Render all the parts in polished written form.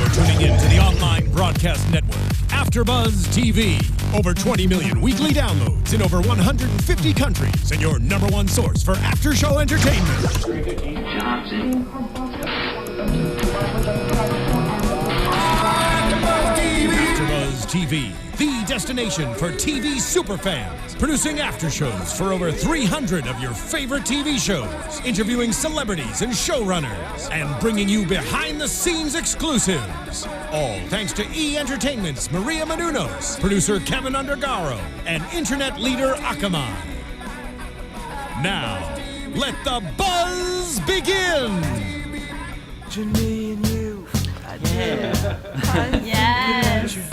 You're tuning in to the online broadcast network, AFTERBUZZ TV. Over 20 million weekly downloads in over 150 countries, and your number one source for after-show entertainment. AFTERBUZZ TV, the destination for TV superfans, producing after shows for over 300 of your favorite TV shows, interviewing celebrities and showrunners, and bringing you behind-the-scenes exclusives. All thanks to E! Entertainment's Maria Menounos, producer Kevin Undergaro, and internet leader Akamai. Now, let the buzz begin!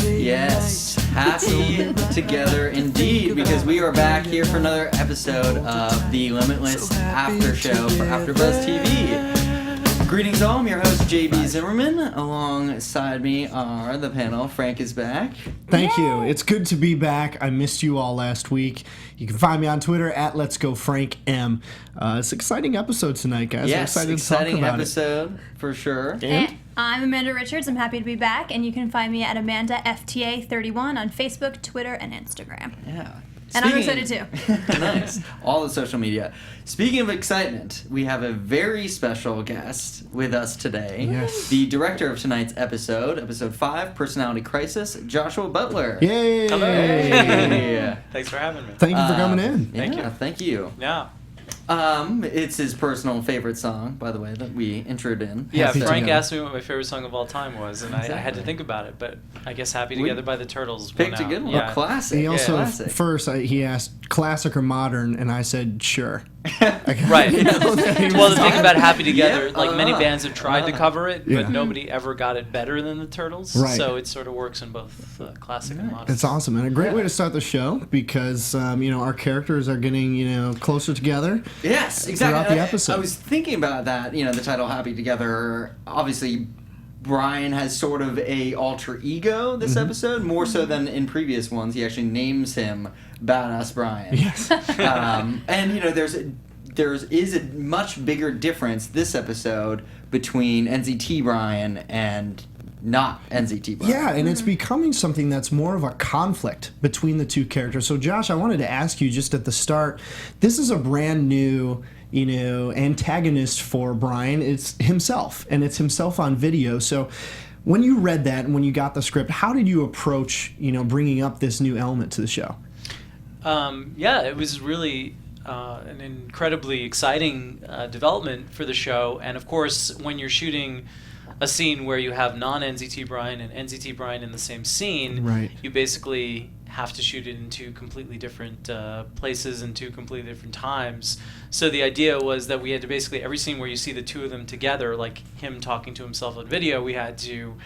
Yes, happy together indeed, because we are back here for another episode of the Limitless After Show for AFTERBUZZ TV. Greetings all, I'm your host JB Zimmerman. Alongside me are the panel. Frank is back. Thank you. It's good to be back. I missed you all last week. You can find me on Twitter at Let's Go Frank M. It's an exciting episode tonight, guys. Yes, I'm excited exciting to talk about episode for sure. And I'm Amanda Richardson. I'm happy to be back, and you can find me at AmandaFTA31 on Facebook, Twitter, and Instagram. Yeah. And I'm excited too. Nice. All the social media. Speaking of excitement, we have a very special guest with us today. Yes. The director of tonight's episode 5, Personality Crisis, Josua Butler. Yay! Hello. Hey. Thanks for having me. Thank you for coming in. Thank you. Yeah. It's his personal favorite song, by the way, that we introed in. Yeah, Happy Frank Together. asked me what my favorite song of all time was, and I had to think about it, but I guess Happy Together by the Turtles won Picked a out. good one. Yeah. A classic. He also, Classic. first, he asked classic or modern, and I said sure. Right. Well, the thing about Happy Together, Yeah, like many bands have tried to cover it, Yeah. but nobody ever got it better than the Turtles. Right. So it sort of works in both classic and modern. It's awesome, and a great way to start the show because, our characters are getting, closer together. Yes, exactly. Throughout the episode. I was thinking about that, the title Happy Together, obviously Brian has sort of a alter ego this episode, more so than in previous ones. He actually names him Badass Brian. Yes. And there is a much bigger difference this episode between NZT Brian and not NZT Brian. Yeah, and it's becoming something that's more of a conflict between the two characters. So, Josh, I wanted to ask you just at the start, this is a brand new, antagonist for Brian. It's himself, and it's himself on video. So when you read that and when you got the script, how did you approach, bringing up this new element to the show? It was really an incredibly exciting development for the show. And of course, when you're shooting a scene where you have non-NZT Brian and NZT Brian in the same scene, Right. you basically have to shoot it in two completely different places and two completely different times. So the idea was that we had to basically, every scene where you see the two of them together, like him talking to himself on video, we had to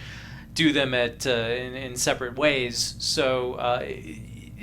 do them in separate ways. So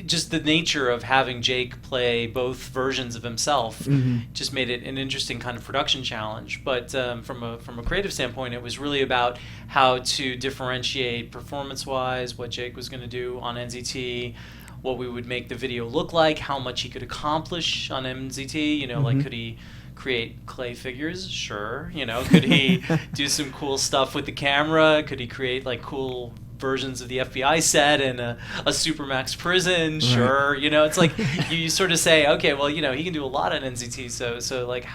just the nature of having Jake play both versions of himself just made it an interesting kind of production challenge. But from a creative standpoint, it was really about how to differentiate performance-wise what Jake was going to do on NZT, what we would make the video look like, how much he could accomplish on NZT. Like could he create clay figures? Sure. Could he do some cool stuff with the camera? Could he create like cool versions of the FBI set and a Supermax prison? Sure. Right. It's like you sort of say, okay, well, he can do a lot on NZT, so like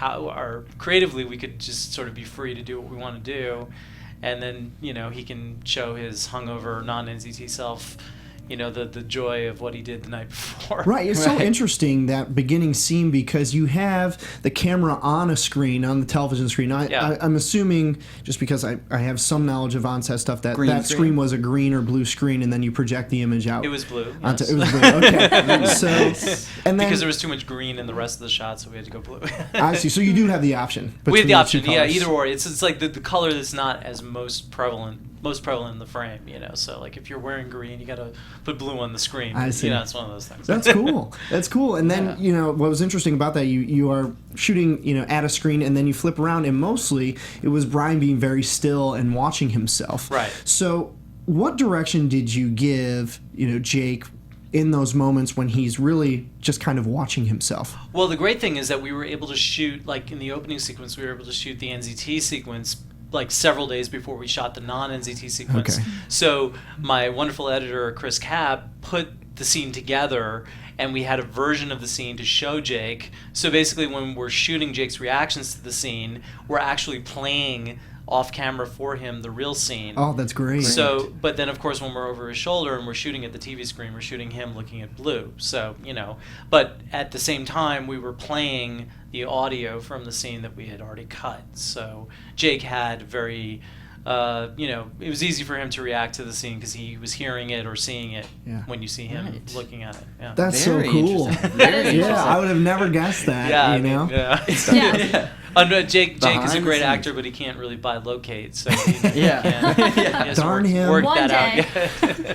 creatively we could just sort of be free to do what we want to do, and then he can show his hungover non-NZT self the joy of what he did the night before. Right, it's so interesting, that beginning scene, because you have the camera on a screen, on the television screen. I'm assuming, just because I have some knowledge of on-set stuff, that screen was a green or blue screen, and then you project the image out. It was blue. It was blue, okay. And then, because there was too much green in the rest of the shot, so we had to go blue. I see, so you do have the option. We have the between option, two colors. yeah, either or. It's like the color that's not as most prevalent in the frame, so like if you're wearing green, you gotta put blue on the screen. I see. It's one of those things. That's cool. That's cool. And then, what was interesting about that, you are shooting, at a screen, and then you flip around, and mostly it was Brian being very still and watching himself. Right. So what direction did you give, Jake, in those moments when he's really just kind of watching himself? Well, the great thing is that we were able to shoot, like in the opening sequence, we were able to shoot the NZT sequence like several days before we shot the non-NZT sequence. Okay. So my wonderful editor, Chris Kapp, put the scene together, and we had a version of the scene to show Jake. So basically when we're shooting Jake's reactions to the scene, we're actually playing off camera for him the real scene. Oh, that's great. So, but then of course when we're over his shoulder and we're shooting at the TV screen, we're shooting him looking at blue. So, but at the same time we were playing the audio from the scene that we had already cut. So Jake had very, it was easy for him to react to the scene because he was hearing it or seeing it when you see him Right. looking at it. Yeah. That's Very so cool. interesting. Very interesting. Yeah, I would have never guessed that. Yeah, Yeah. Jake is Behind a the great scenes. actor, but he can't really bilocate. So he Yeah. can't, he has to Darn work, him. work One that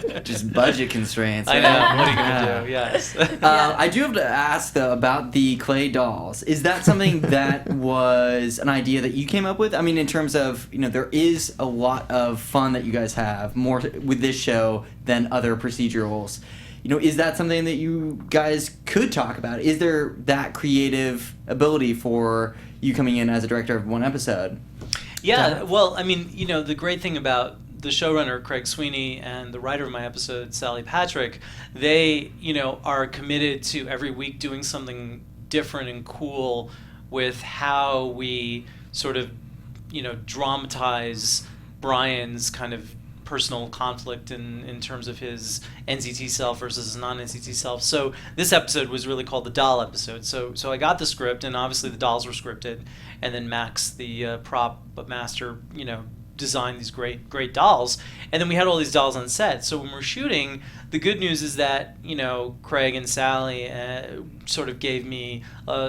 out. Just budget constraints. I right? know. What are you gonna do? Yes. I do have to ask though about the clay dolls. Is that something that was an idea that you came up with? I mean, in terms of there is a lot of fun that you guys have more with this show than other procedurals. Is that something that you guys could talk about? Is there that creative ability for you coming in as a director of one episode? Yeah, well, I mean, the great thing about the showrunner, Craig Sweeney, and the writer of my episode, Sally Patrick, they, are committed to every week doing something different and cool with how we sort of, dramatize Brian's kind of personal conflict in terms of his NCT self versus his non-NCT self. So this episode was really called the doll episode. So I got the script, and obviously the dolls were scripted, and then Max, the prop master, designed these great dolls, and then we had all these dolls on set. So when we're shooting, the good news is that Craig and Sally sort of gave me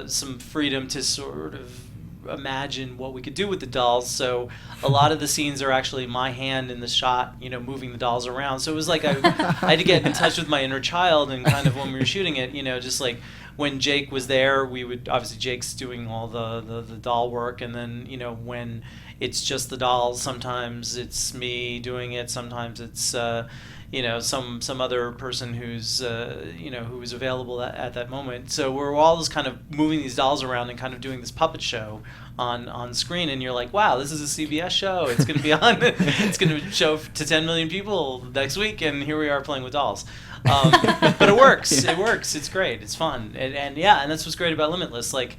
some freedom to sort of imagine what we could do with the dolls. So a lot of the scenes are actually my hand in the shot, moving the dolls around. So it was like I had to get in touch with my inner child, and kind of when we were shooting it, just like when Jake was there, we would obviously Jake's doing all the doll work, and then when it's just the dolls, sometimes it's me doing it, sometimes it's some other person who's who was available at that moment. So we're all just kind of moving these dolls around and kind of doing this puppet show on screen, and you're like, wow, this is a CBS show. It's going to be on. It's going to show to 10 million people next week, and here we are playing with dolls. But it works. It works. It's great. It's fun, and that's what's great about Limitless. Like,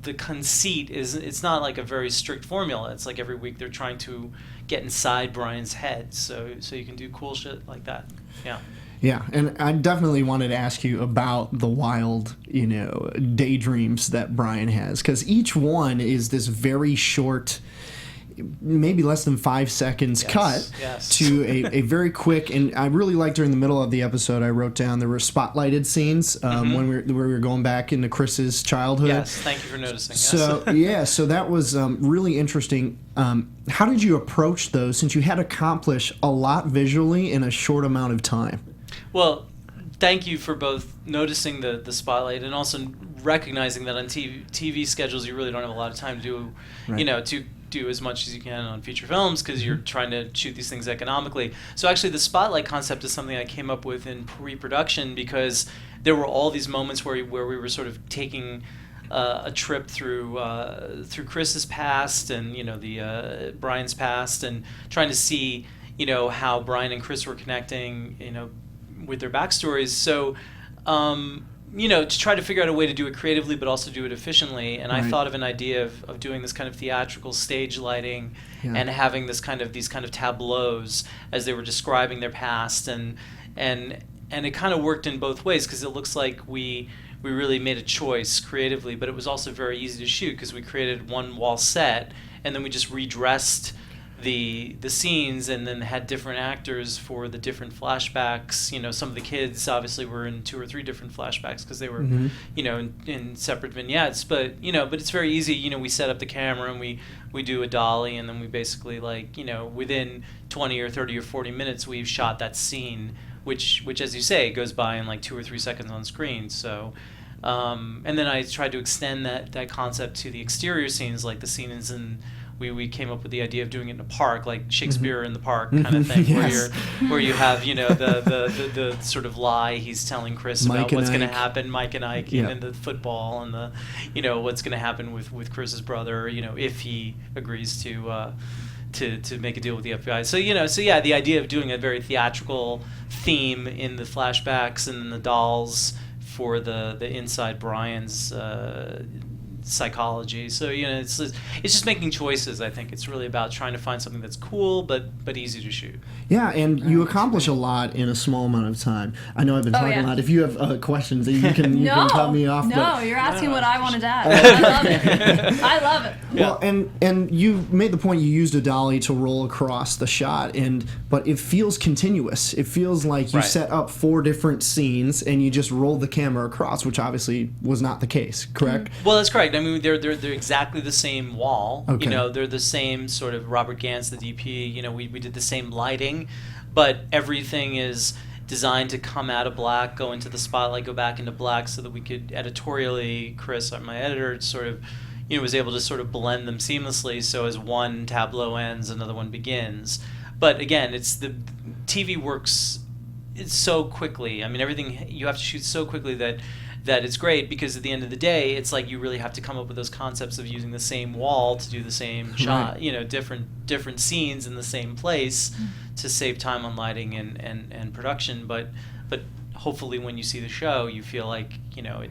the conceit is, it's not like a very strict formula. It's like every week they're trying to get inside Brian's head, so you can do cool shit like that. Yeah. Yeah, and I definitely wanted to ask you about the wild, daydreams that Brian has, because each one is this very short, maybe less than 5 seconds cut to a very quick, and I really liked during the middle of the episode, I wrote down there were spotlighted scenes when we were going back into Chris's childhood. Yes, thank you for noticing. So so that was really interesting. How did you approach those, since you had to accomplish a lot visually in a short amount of time? Well, thank you for both noticing the spotlight and also recognizing that on TV schedules you really don't have a lot of time to do, to do as much as you can on feature films, because you're trying to shoot these things economically. So actually the spotlight concept is something I came up with in pre-production, because there were all these moments where we were sort of taking a trip through Chris's past and the Brian's past, and trying to see how Brian and Chris were connecting with their backstories. So to try to figure out a way to do it creatively but also do it efficiently, and I thought of an idea of doing this kind of theatrical stage lighting and having these kind of tableaus as they were describing their past, and it kind of worked in both ways, because it looks like we really made a choice creatively, but it was also very easy to shoot because we created one wall set and then we just redressed the scenes and then had different actors for the different flashbacks. Some of the kids obviously were in 2 or 3 different flashbacks because they were in separate vignettes, but it's very easy. We set up the camera and we do a dolly, and then we basically within 20 or 30 or 40 minutes we've shot that scene, which as you say goes by in like 2 or 3 seconds on screen. So and then I tried to extend that concept to the exterior scenes, like the scenes we came up with the idea of doing it in a park, like Shakespeare in the Park kind of thing, Yes. where you have, you know, the sort of lie he's telling Chris Mike about and what's going to Ike. happen, Mike and Ike, Yeah. and the football, and the, you know, what's going to happen with Chris's brother, you know, if he agrees to make a deal with the FBI. So, you know, yeah, the idea of doing a very theatrical theme in the flashbacks and the dolls for the inside Brian's psychology. So, you know, it's just making choices. I think it's really about trying to find something that's cool but easy to shoot. Yeah, and you accomplish a lot in a small amount of time. I know I've been talking yeah. a lot. If you have questions, you can cut me off. No, but- you're asking what I wanted to ask. I love it. I love it. Well, and you made the point you used a dolly to roll across the shot, but it feels continuous. It feels like you Right. set up 4 different scenes and you just rolled the camera across, which obviously was not the case, correct? Well, that's correct. I mean, they're exactly the same wall. Okay. You know, they're the same sort of Robert Gantz, the DP. You know, we did the same lighting, but everything is designed to come out of black, go into the spotlight, go back into black, so that we could editorially, Chris, my editor, sort of, you know, was able to sort of blend them seamlessly. So as one tableau ends, another one begins. But again, it's the TV works so quickly. I mean, everything you have to shoot so quickly that it's great, because at the end of the day, it's like you really have to come up with those concepts of using the same wall to do the same shot, you know, different scenes in the same place to save time on lighting and production. But hopefully when you see the show, you feel like, you know,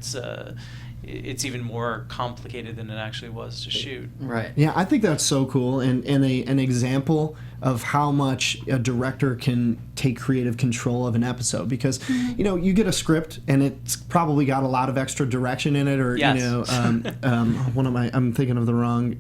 it's even more complicated than it actually was to shoot. Right. Yeah, I think that's so cool, and an example of how much a director can take creative control of an episode, because you know, you get a script and it's probably got a lot of extra direction in it, or Yes. you know, I'm thinking of the wrong.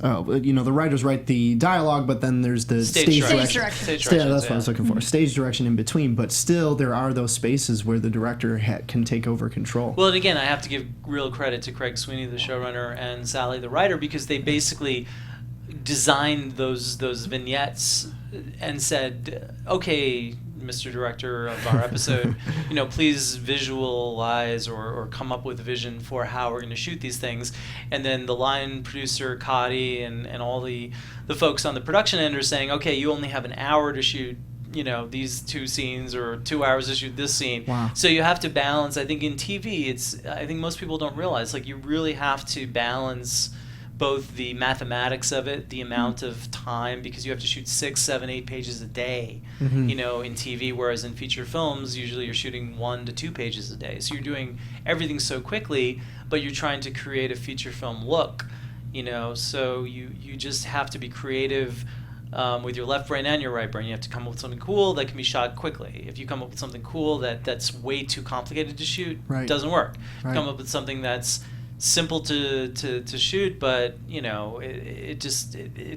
You know, the writers write the dialogue, but then there's the stage direction. Stage Yeah, direction, that's what I was looking for. Stage direction in between, but still there are those spaces where the director can take over control. Well, and again, I have to give real credit to Craig Sweeney, the showrunner, and Sally, the writer, because they basically designed those vignettes and said, okay, Mr. Director of our episode, you know, please visualize or come up with a vision for how we're going to shoot these things. And then the line producer, Cotty, and all the folks on the production end are saying, okay, you only have an hour to shoot, you know, these 2 scenes, or 2 hours to shoot this scene. Wow. So you have to balance. I think in TV, I think most people don't realize, like, you really have to balance both the mathematics of it, the amount of time, because you have to shoot 6, 7, 8 pages a day, you know, in TV, whereas in feature films, usually you're shooting 1 to 2 pages a day. So you're doing everything so quickly, but you're trying to create a feature film look, you know, so you just have to be creative with your left brain and your right brain. You have to come up with something cool that can be shot quickly. If you come up with something cool that's way too complicated to shoot, Right. it doesn't work. Right. Come up with something that's simple to shoot, but you know, it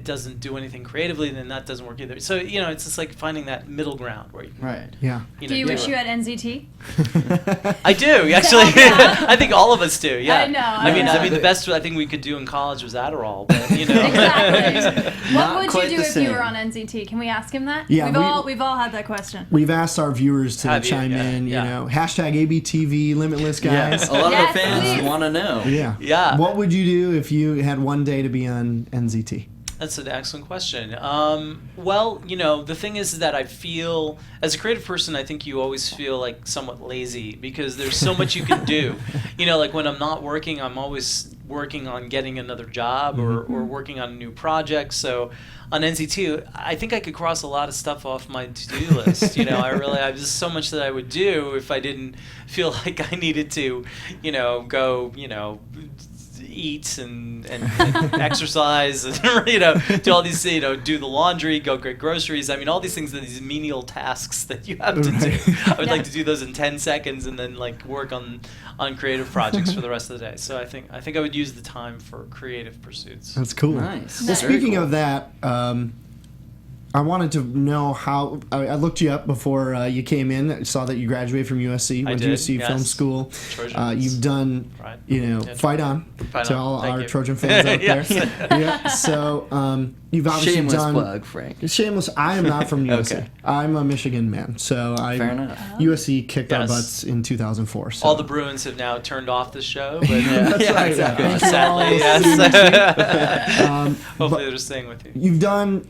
doesn't do anything creatively, then that doesn't work either. So, you know, it's just like finding that middle ground where you can, Right. Yeah. you know, Do you do wish it. you had NZT? I do, actually. I think all of us do. Yeah. I know, I mean, I know. the best I think we could do in college was Adderall, but you know. Exactly. What Not would quite you do the if you same. were on NZT? Can we ask him that? Yeah, we've all had that question. We've asked our viewers to Have you? chime Yeah, in, yeah. you know, hashtag ABTV, Limitless guys. A lot of Yes, our fans please. want to know. Yeah. Yeah. What would you do if you had one day to be on NZT? That's an excellent question. Well, you know, the thing is that I feel, as a creative person, I think you always feel like somewhat lazy, because there's so much you can do. You know, like when I'm not working, I'm always working on getting another job or working on a new project. So on NZT, I think I could cross a lot of stuff off my to-do list. You know, I just so much that I would do if I didn't feel like I needed to, you know, go, you know, eat and exercise and, you know, do all these, you know, do the laundry, go get groceries. I mean, all these things are these menial tasks that you have to do. I would like to do those in 10 seconds and then like work on creative projects for the rest of the day. So I think I would use the time for creative pursuits. That's cool. Nice. Well, Very speaking cool. of that, I wanted to know how. I looked you up before you came in. I saw that you graduated from USC. Went to USC Film School. You've done, Fight On to all our Trojan fans out there. Yeah. So you've obviously shameless done. Plug, Frank. Shameless. I am not from USC. Okay. I'm a Michigan man. So Fair enough. USC kicked our butts in 2004. So. All the Bruins have now turned off the show, but That's right. exactly. sadly, yes. Hopefully they're staying with you. You've done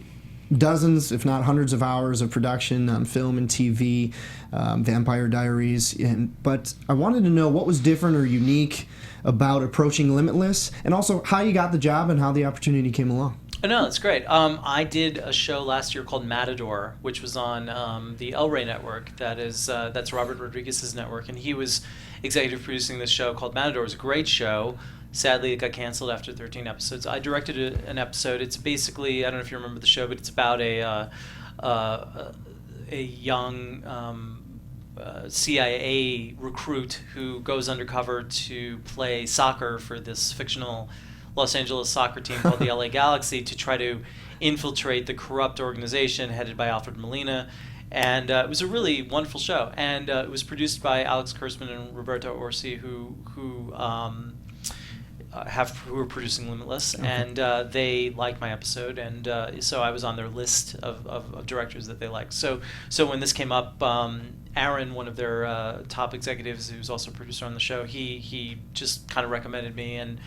dozens, if not hundreds of hours of production on film and TV, Vampire Diaries. But I wanted to know what was different or unique about approaching Limitless, and also how you got the job and how the opportunity came along. Oh, no, it's great. I did a show last year called Matador, which was on the El Rey network. That's Robert Rodriguez's network, and he was executive producing this show called Matador. It was a great show. Sadly, it got canceled after 13 episodes. I directed an episode. It's basically, I don't know if you remember the show, but it's about a young CIA recruit who goes undercover to play soccer for this fictional Los Angeles soccer team called the LA Galaxy to try to infiltrate the corrupt organization headed by Alfred Molina. And it was a really wonderful show. And it was produced by Alex Kurtzman and Roberto Orsi, who were producing Limitless, and they liked my episode, and so I was on their list of directors that they liked. So when this came up, Aaron, one of their top executives, who's also a producer on the show, he just kind of recommended me, and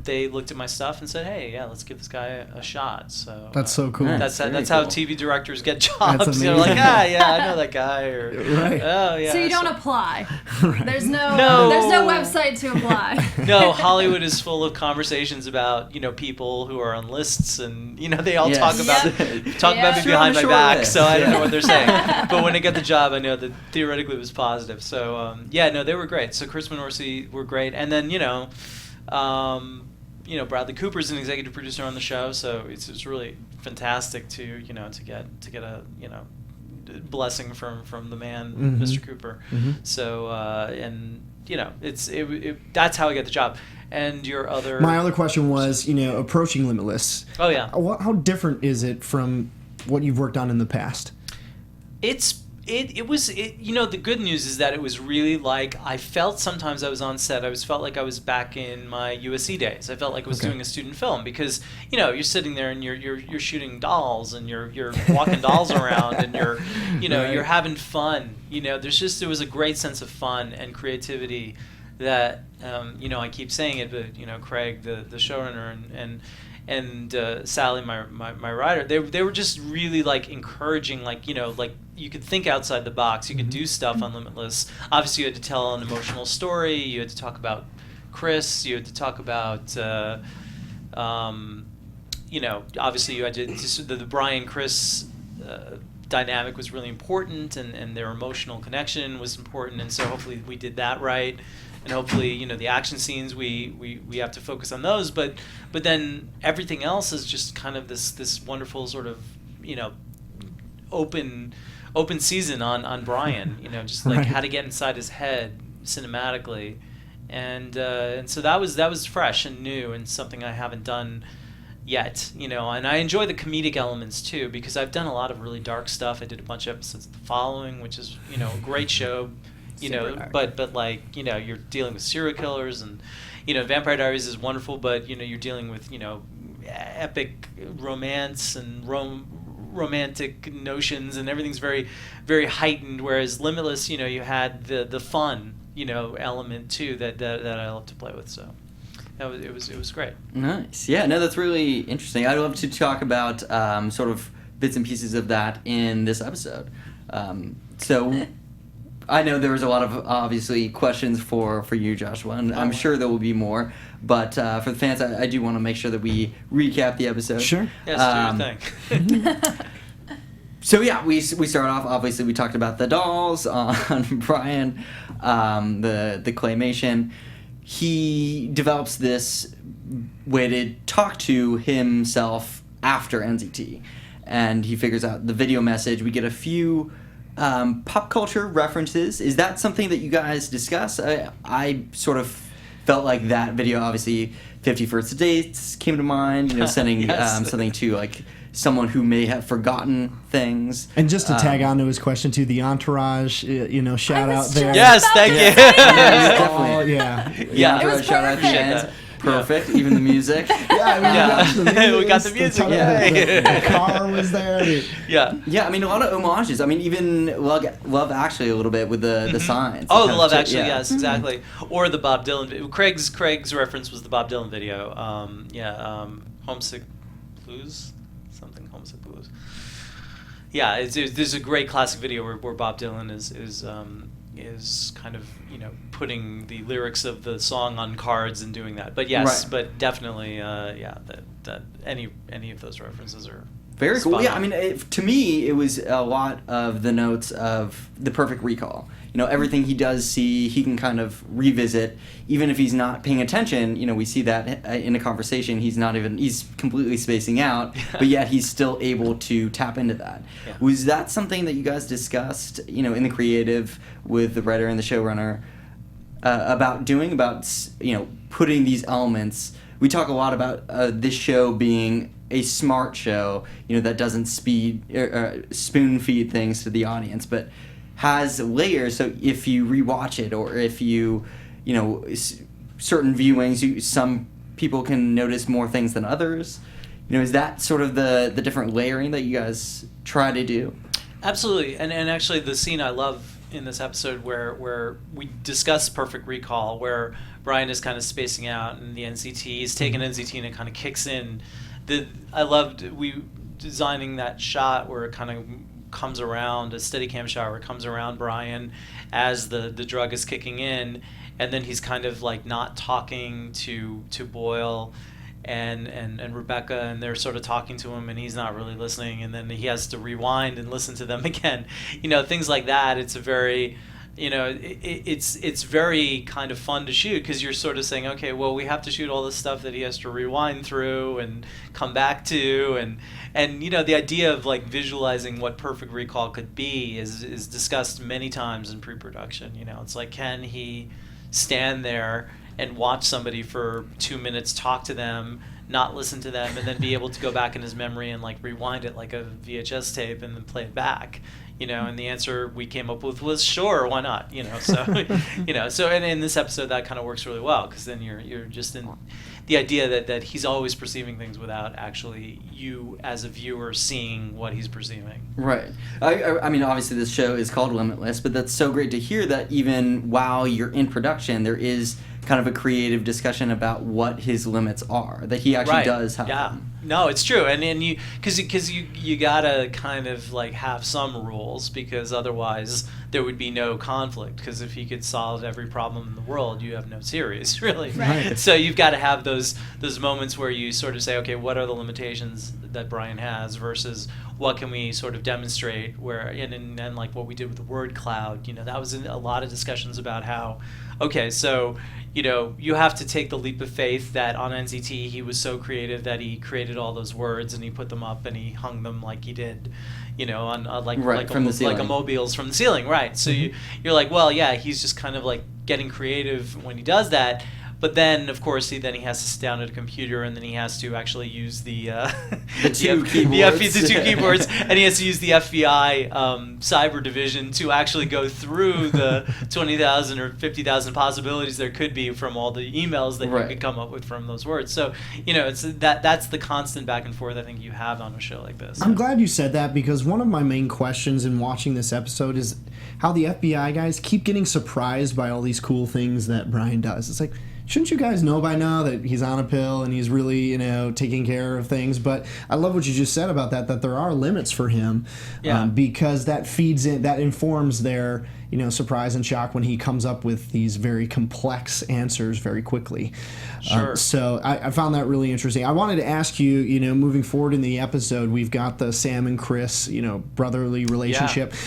they looked at my stuff and said, "Hey, yeah, let's give this guy a shot." So that's so cool. That's cool. how TV directors get jobs. That's They're like, I know that guy, or right. Oh yeah. So you don't apply. Right. There's no No. website to apply. No, Hollywood is full of conversations about people who are on lists, and they all Yes. talk about me Sure, behind my sure back, list. so I don't know what they're saying. But when I got the job, I know that theoretically it was positive. So they were great. So Kurtzman, Orsi were great, and then Bradley Cooper's an executive producer on the show, so it's really fantastic to get a blessing from the man, Mm-hmm. Mr. Cooper. Mm-hmm. So that's how I got the job. And My other question was, approaching Limitless. Oh yeah. How different is it from what you've worked on in the past? It was the good news is that it was really like, I felt sometimes I was on set, felt like I was back in my USC days. I felt like I was doing a student film, because you're sitting there and you're shooting dolls, and you're walking dolls around, and you're Right. you're having fun. There was a great sense of fun and creativity that I keep saying it, but Craig, the showrunner, and Sally, my writer, they were just really like encouraging, like you could think outside the box, you could do stuff on Limitless. Obviously, you had to tell an emotional story, you had to talk about Chris, you had to talk about obviously you had to the Brian Chris dynamic was really important, and their emotional connection was important, and so hopefully we did that right. And hopefully, the action scenes, we have to focus on those, but then everything else is just kind of this wonderful sort of open season on Brian, just like Right. how to get inside his head cinematically, and so that was fresh and new and something I haven't done yet, and I enjoy the comedic elements too, because I've done a lot of really dark stuff. I did a bunch of episodes of The Following, which is a great show. But like, you're dealing with serial killers, and Vampire Diaries is wonderful, but you're dealing with epic romance and romantic notions, and everything's very, very heightened. Whereas Limitless, you had the fun element too that I love to play with. So it was great. Nice. Yeah. No, that's really interesting. I'd love to talk about sort of bits and pieces of that in this episode. So. I know there was a lot of, obviously, questions for you, Joshua, and I'm sure there will be more. But for the fans, I do want to make sure that we recap the episode. Sure. Yes, do your thing. So yeah, we start off, obviously, we talked about the dolls on Brian, the claymation. He develops this way to talk to himself after NZT, and he figures out the video message. We get a few pop culture references. Is that something that you guys discuss? I sort of felt like that video, obviously, 50 First Dates came to mind, sending Yes. something to, like, someone who may have forgotten things. And just to tag on to his question too, the entourage, shout out there. Yes, thank you. Definitely. Yeah. Entourage shout out at the end. Perfect. Even the music. We got the music. The car was there. Yeah. I mean, a lot of homages. I mean, even Love Actually a little bit with the signs. Oh, the Love Actually, yes, exactly. Or the Bob Dylan. Craig's reference was the Bob Dylan video. Homesick Blues, something Homesick Blues. Yeah, there's a great classic video where Bob Dylan is kind of putting the lyrics of the song on cards and doing that. But yes, but definitely, that any of those references are very cool. Yeah, I on. mean, to me, it was a lot of the notes of The Perfect Recall. Everything he does see, he can kind of revisit, even if he's not paying attention. We see that in a conversation, he's completely spacing out, but yet he's still able to tap into that. Yeah. Was that something that you guys discussed, in the creative with the writer and the showrunner about putting these elements? We talk a lot about this show being a smart show, that doesn't spoon feed things to the audience, but has layers. So if you rewatch it, or if you certain viewings, some people can notice more things than others. Is that sort of the different layering that you guys try to do? Absolutely. And actually the scene I love in this episode where we discuss Perfect Recall, where Brian is kind of spacing out and the NCT, he's taking NCT and it kind of kicks in. I loved designing that shot where it kind of comes around, a Steadicam shot where it comes around Brian as the drug is kicking in, and then he's kind of like not talking to Boyle and Rebecca, and they're sort of talking to him and he's not really listening, and then he has to rewind and listen to them again. Things like that. It's a very it's very kind of fun to shoot, because you're sort of saying, okay, well, we have to shoot all this stuff that he has to rewind through and come back to, and the idea of like visualizing what Perfect Recall could be is discussed many times in pre-production. It's like, can he stand there and watch somebody for 2 minutes, talk to them, not listen to them, and then be able to go back in his memory and like rewind it like a VHS tape and then play it back. And the answer we came up with was sure, why not? So and in this episode that kind of works really well, because then you're just in the idea that he's always perceiving things without actually you as a viewer seeing what he's perceiving. Right. I mean, obviously this show is called Limitless, but that's so great to hear that even while you're in production, there is kind of a creative discussion about what his limits are, that he actually does have them. No, it's true, and you because you gotta kind of like have some rules, because otherwise there would be no conflict. Because if you could solve every problem in the world, you have no series, really. Right. So you've got to have those moments where you sort of say, okay, what are the limitations that Brian has versus what can we sort of demonstrate? Where and like what we did with the word cloud, that was a lot of discussions about how, okay, so you have to take the leap of faith that on NCT he was so creative that he created all those words and he put them up and he hung them like he did, on like a mobiles from the ceiling, right? So you're like, well, yeah, he's just kind of like getting creative when he does that. But then, of course, he has to sit down at a computer, and then he has to actually use the two keyboards, and he has to use the FBI cyber division to actually go through the 20,000 or 50,000 possibilities there could be from all the emails that you could come up with from those words. So, it's that's the constant back and forth I think you have on a show like this. I'm glad you said that, because one of my main questions in watching this episode is how the FBI guys keep getting surprised by all these cool things that Brian does. It's like, shouldn't you guys know by now that he's on a pill and he's really, taking care of things? But I love what you just said about that there are limits for him, because that feeds in, that informs their, surprise and shock when he comes up with these very complex answers very quickly. Sure. So I found that really interesting. I wanted to ask you, moving forward in the episode, we've got the Sam and Chris, brotherly relationship. Yeah.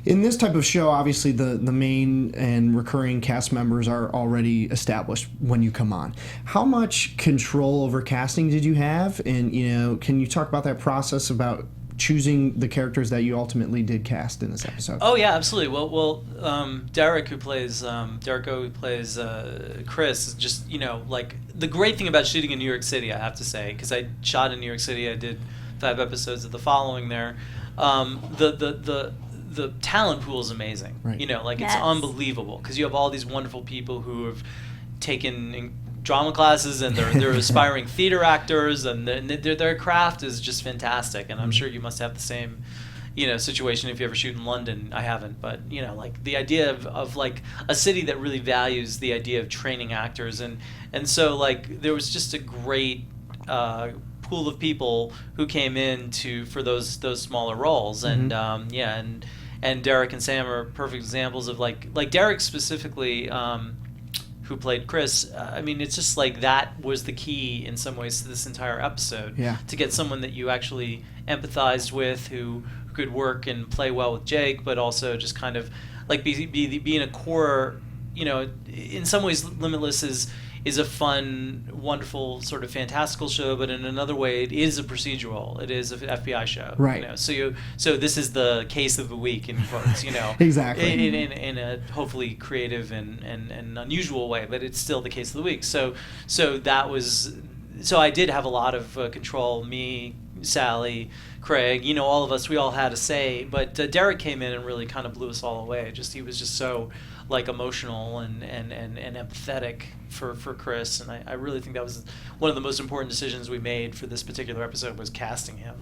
In this type of show, obviously the main and recurring cast members are already established when you come on. How much control over casting did you have? And, can you talk about that process about choosing the characters that you ultimately did cast in this episode? Oh, yeah, absolutely. Well, Derek, who plays Chris, is just, like, the great thing about shooting in New York City, I have to say, because I shot in New York City, I did episodes of the following there. The talent pool is amazing. Right. You know, like Yes. it's unbelievable because you have all these wonderful people who have taken drama classes and they're aspiring theater actors, and their craft is just fantastic. And I'm sure you must have the same, you know, situation if you ever shoot in London. I haven't, but you know, like the idea of like a city that really values the idea of training actors, and so like there was just a great pool of people who came in for those smaller roles, and and Derek and Sam are perfect examples of like Derek specifically, who played Chris. I mean, it's just like that was the key in some ways to this entire episode. Yeah. To get someone that you actually empathized with, who could work and play well with Jake, but also just kind of like be in a core. You know, in some ways, Limitless is a fun, wonderful, sort of fantastical show, but in another way, it is a procedural. It is an FBI show. Right. You know? So this is the case of the week, in quotes, you know. Exactly. In a hopefully creative and unusual way, but it's still the case of the week. So I did have a lot of control. Me, Sally, Craig, you know, all of us, we all had a say. But Derek came in and really kind of blew us all away. He was just so like emotional and empathetic for Chris, and I really think that was one of the most important decisions we made for this particular episode, was casting him.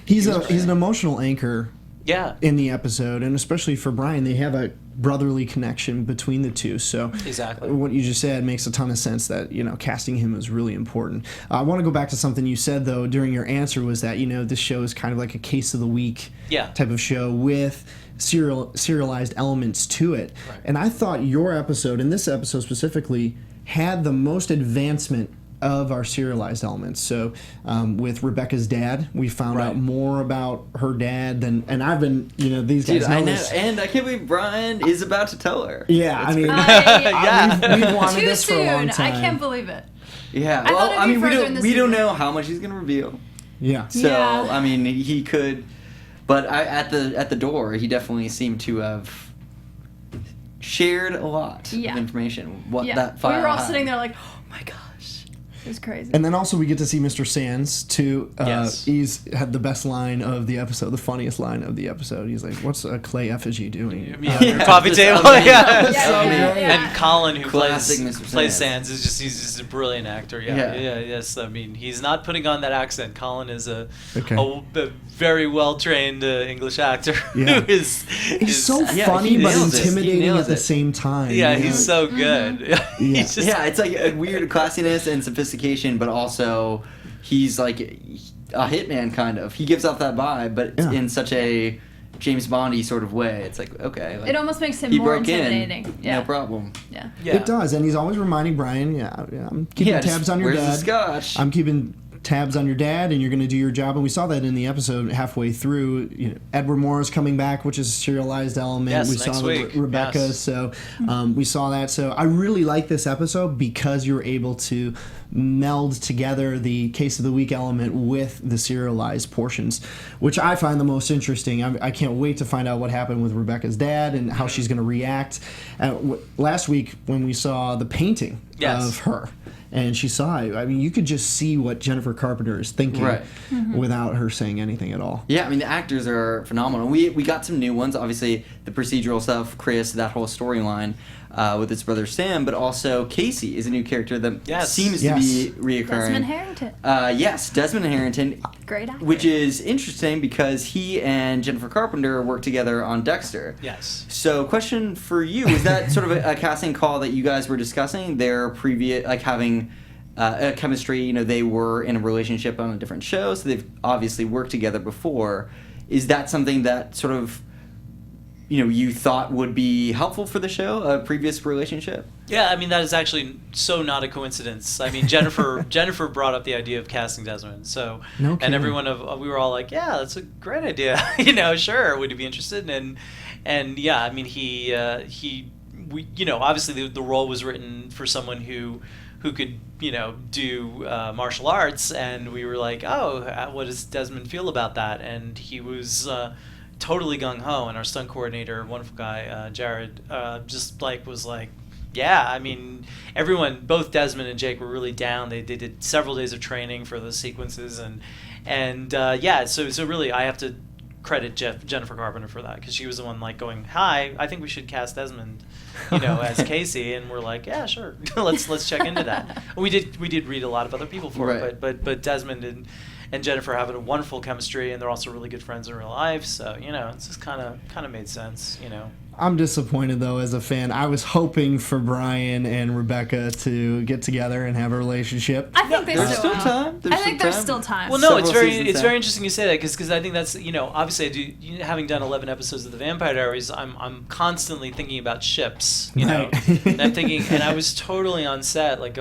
He's an emotional anchor. Yeah. In the episode, and especially for Brian, they have a brotherly connection between the two. So exactly what you just said makes a ton of sense, that, you know, casting him is really important. I want to go back to something you said though during your answer, was that, you know, this show is kind of like a case of the week type of show with serialized elements to it. Right. And I thought your episode, and this episode specifically, had the most advancement of our serialized elements. So with Rebecca's dad, we found out more about her dad and I've been, you know, these guys know this. And I can't believe Brian is about to tell her. Yeah, I mean, we've wanted Too this for a long soon. time. I can't believe it. Yeah, I well, thought I it'd be mean, further in the we don't season. know how much he's gonna reveal. Yeah. So Yeah. I mean, he could, but at the door, he definitely seemed to have shared a lot of information. What that file we were all had. sitting there like, oh my gosh, it was crazy. And then also we get to see Mr. Sands too. Yes. He's had the best line of the episode, the funniest line of the episode. He's like, "What's a clay effigy doing?" Yeah, coffee table. Yeah. And Colin, who Classic Mr. plays Sands. Sands, he's just a brilliant actor. Yes. I mean, he's not putting on that accent. Colin is a very well trained English actor. Yeah. Who is He's so he funny but nails it. He intimidating nails at the it. same time. Yeah, you know? he's so good. He's just, Yeah, it's like a weird classiness and sophistication, but also he's like a hitman kind of. He gives off that vibe, but in such a James Bondy sort of way. It's like, okay. Like, it almost makes him he more broke in, intimidating. no problem. Yeah. It does, and he's always reminding Brian, I'm keeping tabs on your where's dad. the scotch? I'm keeping tabs on your dad, and you're going to do your job. And we saw that in the episode halfway through. You know, Edward Morris coming back, which is a serialized element. Yes, we next saw week. Rebecca, Yes. so we saw that. So I really like this episode because you were able to meld together the case of the week element with the serialized portions, which I find the most interesting. I can't wait to find out what happened with Rebecca's dad and how she's going to react. Last week when we saw the painting of her, and she saw it, I mean, you could just see what Jennifer Carpenter is thinking without her saying anything at all. Yeah, I mean, the actors are phenomenal. We got some new ones, obviously the procedural stuff, Chris, that whole storyline with his brother Sam, but also Casey is a new character that seems to be reoccurring. Desmond Harrington. Yes, Desmond Harrington. Great actor. Which is interesting because he and Jennifer Carpenter worked together on Dexter. Yes. So, question for you: is that sort of a casting call that you guys were discussing? Their previous, like having a chemistry. You know, they were in a relationship on a different show, so they've obviously worked together before. Is that something that sort of, you know, you thought would be helpful for the show, a previous relationship? Yeah, I mean, that is actually so not a coincidence. I mean, Jennifer brought up the idea of casting Desmond, so No and kidding. we were all like, yeah, that's a great idea. You know, sure, would you be interested? And yeah, I mean, we you know, obviously the role was written for someone who could, you know, do martial arts, and we were like, oh, what does Desmond feel about that? And he was totally gung-ho, and our stunt coordinator, wonderful guy, Jared, just like was like, Yeah, I mean, everyone, both Desmond and Jake were really down. They did several days of training for those sequences, and yeah, so really, I have to credit Jennifer Carpenter for that, because she was the one like going, "Hi, I think we should cast Desmond, as Casey," and we're like, "Yeah, sure, let's check into that." We did read a lot of other people for it, but Desmond and Jennifer have a wonderful chemistry, and they're also really good friends in real life. So it's just kind of made sense. I'm disappointed though as a fan. I was hoping for Brian and Rebecca to get together and have a relationship. I think there's still time. I think there's still time. Well, no, it's very interesting you say that, because I think that's obviously I do, having done 11 episodes of the Vampire Diaries, I'm constantly thinking about ships. Right. And I'm thinking, and I was totally on set like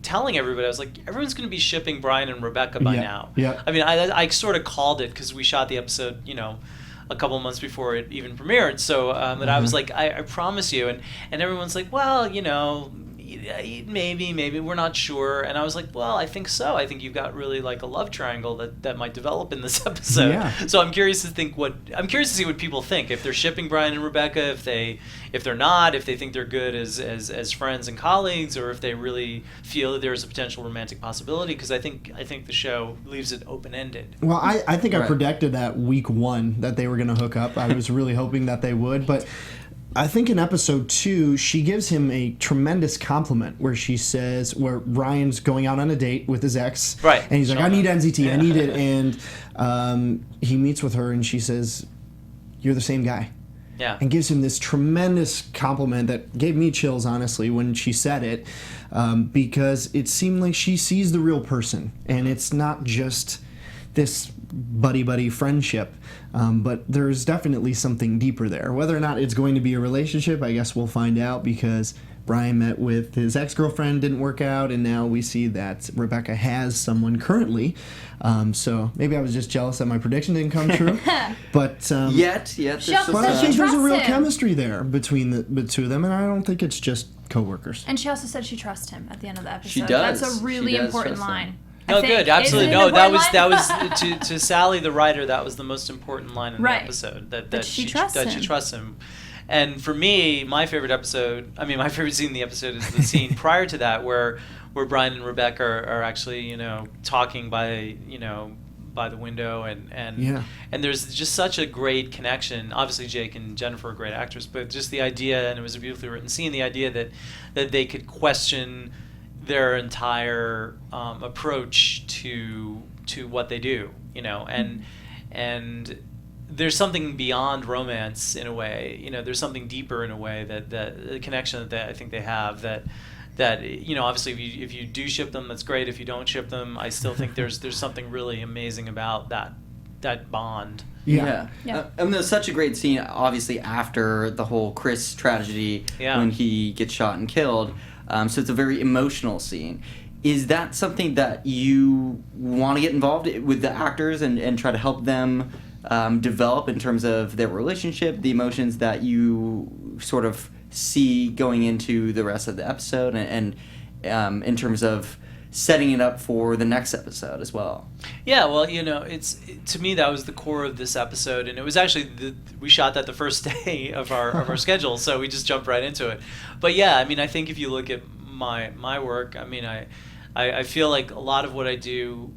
telling everybody, I was like, everyone's going to be shipping Brian and Rebecca by now. Yeah. I mean, I sort of called it because we shot the episode a couple months before it even premiered. So, but I was like, I promise you, and everyone's like, well, maybe we're not sure. And I was like, well, I think so. I think you've got really like a love triangle that might develop in this episode. Yeah. So I'm curious to see what people think, if they're shipping Brian and Rebecca, if they're not, if they think they're good as friends and colleagues, or if they really feel that there's a potential romantic possibility, because I think the show leaves it open-ended. Well, I think I predicted that week 1 that they were going to hook up. I was really hoping that they would, but I think in episode 2, she gives him a tremendous compliment where Ryan's going out on a date with his ex. Right. And he's like, I need NZT, I need it. And he meets with her and she says, you're the same guy. Yeah. And gives him this tremendous compliment that gave me chills, honestly, when she said it, because it seemed like she sees the real person. And it's not just this buddy-buddy friendship, but there's definitely something deeper there. Whether or not it's going to be a relationship, I guess we'll find out, because Brian met with his ex-girlfriend, didn't work out, and now we see that Rebecca has someone currently. So maybe I was just jealous that my prediction didn't come true. But yet there's still but I think she there's a real trusts him. chemistry there between the two of them, and I don't think it's just coworkers. And she also said she trusts him at the end of the episode. She does. That's a really She does important trust him. line. No, good, absolutely. Isn't it No, an that was important line? to Sally, the writer. That was the most important line in Right. the episode. That she trusts him. And for me, my favorite scene in the episode is the scene prior to that, where Brian and Rebecca are actually talking by the window, and there's just such a great connection. Obviously, Jake and Jennifer are great actors, but just the idea, and it was a beautifully written scene, the idea that they could question their entire approach to what they do, and there's something beyond romance in a way. There's something deeper in a way, that the connection that I think they have, that obviously if you do ship them, that's great. If you don't ship them, I still think there's something really amazing about that bond. Yeah. And there's such a great scene, obviously, after the whole Chris tragedy, when he gets shot and killed. So it's a very emotional scene. Is that something that you want to get involved with the actors and try to help them develop in terms of their relationship, the emotions that you sort of see going into the rest of the episode, and in terms of setting it up for the next episode as well? Yeah, well, to me that was the core of this episode, and it was actually we shot that the first day of our schedule, so we just jumped right into it. But yeah, I mean, I think if you look at my work, I mean, I feel like a lot of what I do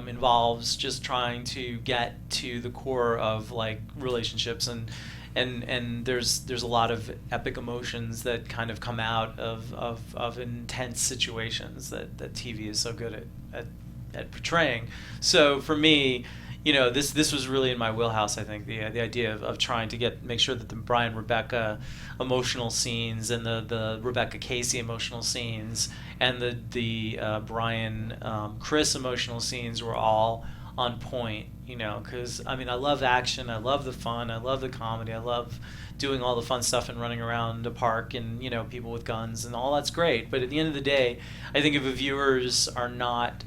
involves just trying to get to the core of like relationships, and there's a lot of epic emotions that kind of come out of intense situations that TV is so good at portraying. So for me, this was really in my wheelhouse. I think the idea of trying to make sure that the Brian Rebecca emotional scenes and the Rebecca Casey emotional scenes and the Brian Chris emotional scenes were all on point, because I mean, I love action, I love the fun, I love the comedy, I love doing all the fun stuff and running around a park and people with guns, and all that's great. But at the end of the day, I think if the viewers are not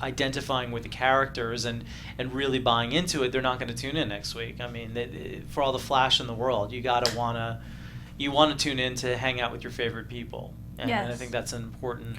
identifying with the characters and really buying into it, they're not going to tune in next week. I mean, for all the flash in the world, you want to tune in to hang out with your favorite people, and I think that's an important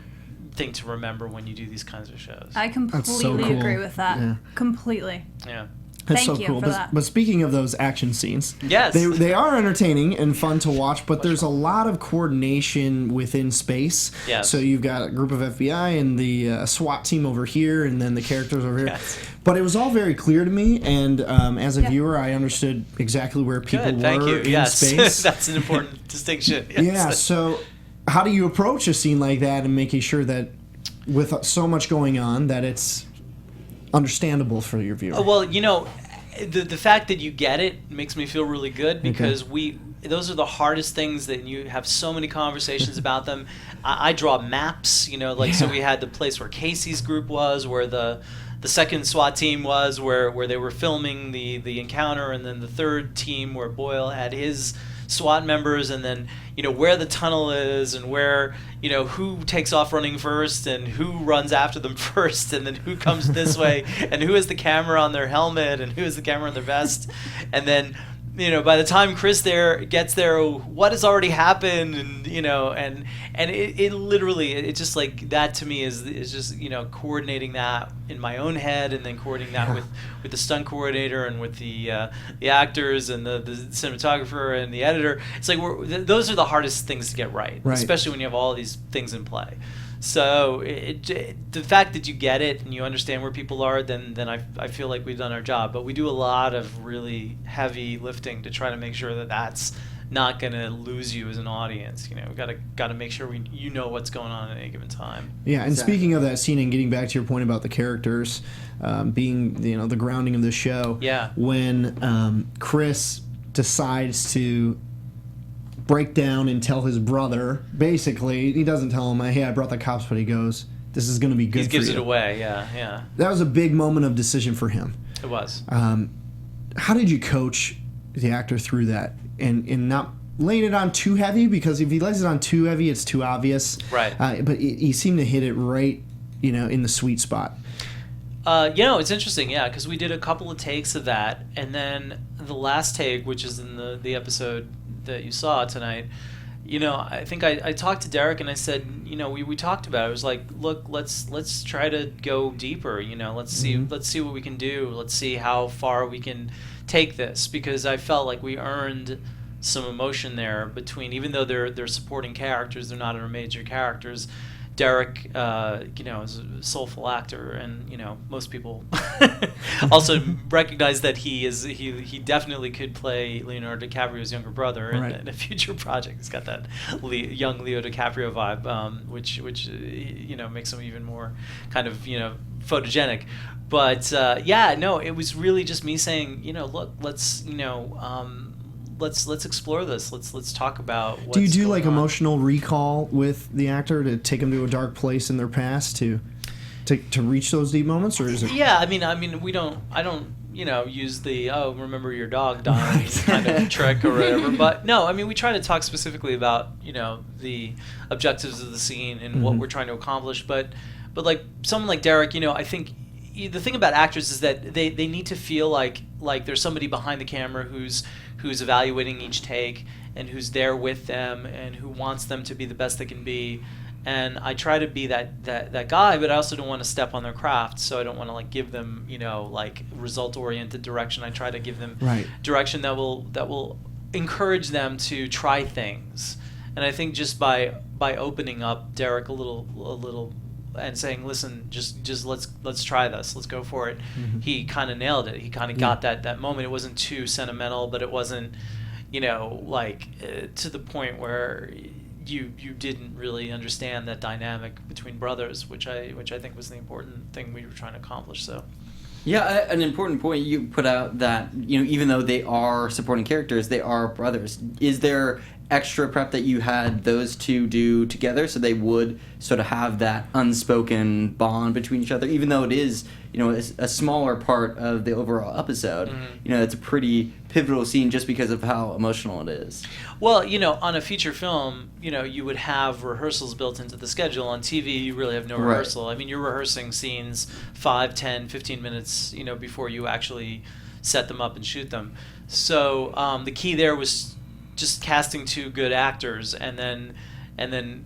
thing to remember when you do these kinds of shows. I completely so cool. agree with that. Yeah. Completely. Yeah. That's Thank so you cool. for But, that. but speaking of those action scenes, Yes. they are entertaining and fun to watch, but there's a lot of coordination within space. Yes. So you've got a group of FBI and the SWAT team over here, and then the characters over here. Yes. But it was all very clear to me, and as a Yeah. viewer, I understood exactly where people Good, were thank you. in Yes, space. that's an important distinction. Yes. Yeah, so how do you approach a scene like that and making sure that with so much going on that it's understandable for your viewer? Well, the fact that you get it makes me feel really good because those are the hardest things that you have so many conversations about them. I draw maps, so we had the place where Casey's group was, where the second SWAT team was, where they were filming the encounter, and then the third team where Boyle had his SWAT members, and then where the tunnel is, and where who takes off running first, and who runs after them first, and then who comes this way, and who has the camera on their helmet, and who has the camera on their vest, and then by the time Chris gets there, what has already happened, and it literally, it's just like that to me is just coordinating that in my own head, and then coordinating that with the stunt coordinator and with the actors and the cinematographer and the editor. It's like those are the hardest things to get right, especially when you have all these things in play. So the fact that you get it and you understand where people are, then I feel like we've done our job. But we do a lot of really heavy lifting to try to make sure that that's not going to lose you as an audience. We got to make sure you know what's going on at any given time. Yeah, and speaking of that scene and getting back to your point about the characters being the grounding of the show. Yeah. When Chris decides to break down and tell his brother, basically, he doesn't tell him, hey, I brought the cops, but he goes, this is going to be good for you. He gives it away, yeah. That was a big moment of decision for him. It was. How did you coach the actor through that and not laying it on too heavy? Because if he lays it on too heavy, it's too obvious. Right. But he seemed to hit it right, in the sweet spot. It's interesting, yeah, because we did a couple of takes of that, and then the last take, which is in the episode that you saw tonight, I think I talked to Derek and I said, we talked about it. I was like, look, let's try to go deeper. Let's see what we can do. Let's see how far we can take this, because I felt like we earned some emotion there between, even though they're supporting characters, they're not our major characters. Derek, is a soulful actor, and most people also recognize that he definitely could play Leonardo DiCaprio's younger brother in a future project. He's got that young Leo DiCaprio vibe, which makes him even more kind of photogenic. But it was really just me saying, look, let's explore this. Let's talk about what's Do you do going like on. emotional recall with the actor to take them to a dark place in their past to reach those deep moments, or is it? Yeah, I mean, I don't use the remember your dog dying kind of trick or whatever. But no, I mean, we try to talk specifically about the objectives of the scene and what we're trying to accomplish. But like someone like Derek, I think the thing about actors is that they need to feel like there's somebody behind the camera who's evaluating each take and who's there with them and who wants them to be the best they can be. And I try to be that guy, but I also don't want to step on their craft, so I don't want to give them result oriented direction. I try to give them direction that will encourage them to try things. And I think just by opening up Derek a little and saying, listen, just let's try this, let's go for it. He kind of nailed it. He kind of got that moment. It wasn't too sentimental, but it wasn't to the point where you didn't really understand that dynamic between brothers, which I think was the important thing we were trying to accomplish. So yeah, an important point you put out, that even though they are supporting characters, they are brothers. Is there extra prep that you had those two do together so they would sort of have that unspoken bond between each other, even though it is a smaller part of the overall episode? It's a pretty pivotal scene just because of how emotional it is. Well, on a feature film, you would have rehearsals built into the schedule. On TV, you really have no rehearsal. I mean, you're rehearsing scenes 5, 10, 15 minutes before you actually set them up and shoot them. So the key there was just casting two good actors, and then